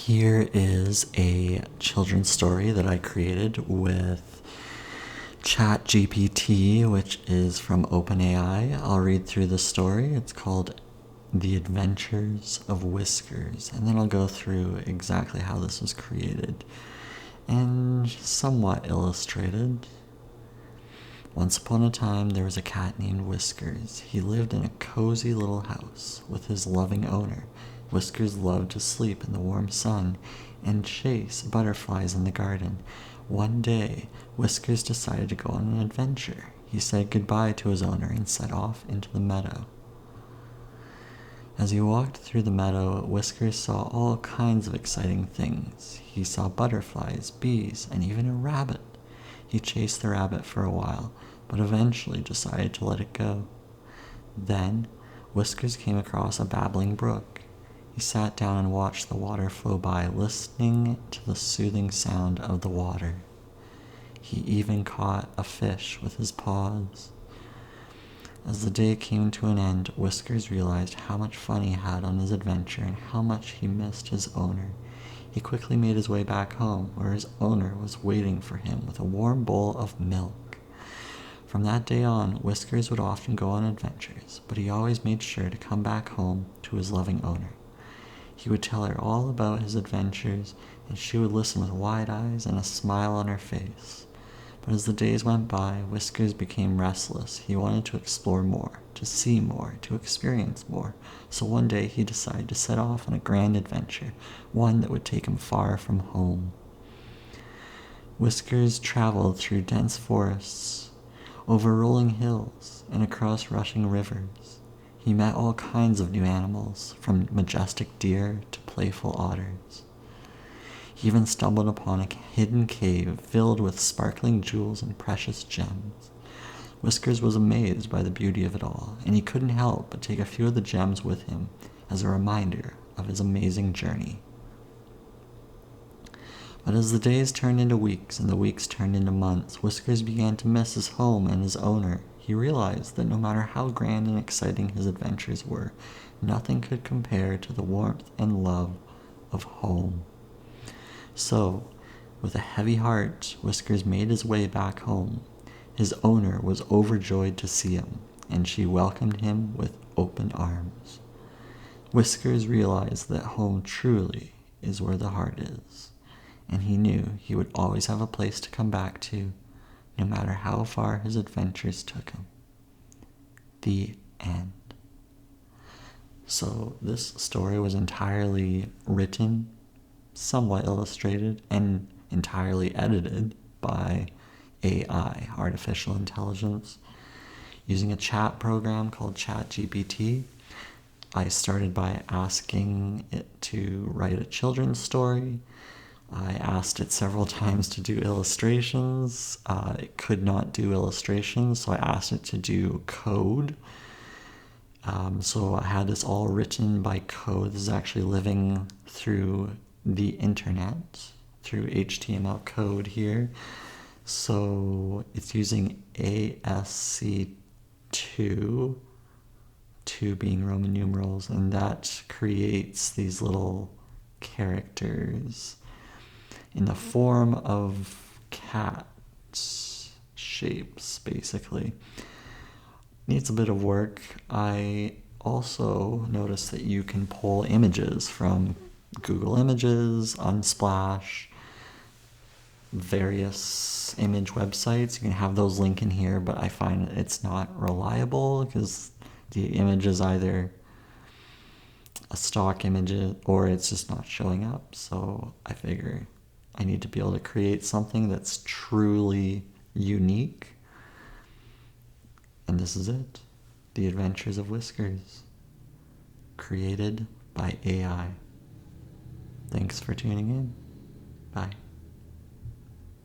Here is a children's story that I created with ChatGPT, which is from OpenAI. I'll read through the story. It's called The Adventures of Whiskers, and then I'll go through exactly how this was created and somewhat illustrated. Once upon a time, there was a cat named Whiskers. He lived in a cozy little house with his loving owner. Whiskers loved to sleep in the warm sun and chase butterflies in the garden. One day, Whiskers decided to go on an adventure. He said goodbye to his owner and set off into the meadow. As he walked through the meadow, Whiskers saw all kinds of exciting things. He saw butterflies, bees, and even a rabbit. He chased the rabbit for a while, but eventually decided to let it go. Then, Whiskers came across a babbling brook. He sat down and watched the water flow by, listening to the soothing sound of the water. He even caught a fish with his paws. As the day came to an end, Whiskers realized how much fun he had on his adventure and how much he missed his owner. He quickly made his way back home, where his owner was waiting for him with a warm bowl of milk. From that day on, Whiskers would often go on adventures, but he always made sure to come back home to his loving owner. He would tell her all about his adventures, and she would listen with wide eyes and a smile on her face. But as the days went by, Whiskers became restless. He wanted to explore more, to see more, to experience more. So one day he decided to set off on a grand adventure, one that would take him far from home. Whiskers traveled through dense forests, over rolling hills, and across rushing rivers. He met all kinds of new animals, from majestic deer to playful otters. He even stumbled upon a hidden cave filled with sparkling jewels and precious gems. Whiskers was amazed by the beauty of it all, and he couldn't help but take a few of the gems with him as a reminder of his amazing journey. But as the days turned into weeks and the weeks turned into months, Whiskers began to miss his home and his owner. He realized that no matter how grand and exciting his adventures were, nothing could compare to the warmth and love of home. So, with a heavy heart, Whiskers made his way back home. His owner was overjoyed to see him, and she welcomed him with open arms. Whiskers realized that home truly is where the heart is, and he knew he would always have a place to come back to, no matter how far his adventures took him. The end. So this story was entirely written, somewhat illustrated, and entirely edited by AI, artificial intelligence, using a chat program called ChatGPT. I started by asking it to write a children's story. I asked it several times to do illustrations. It could not do illustrations, so I asked it to do code. So I had this all written by code. This is actually living through the internet, through HTML code here. So it's using ASC2, 2 being Roman numerals, and that creates these little characters in the form of cat shapes, basically. Needs a bit of work. I also noticed that you can pull images from Google Images, Unsplash, various image websites. You can have those linked in here, but I find it's not reliable because the image is either a stock image or it's just not showing up. So I figure I need to be able to create something that's truly unique. And this is it. The Adventures of Whiskers. Created by AI. Thanks for tuning in. Bye.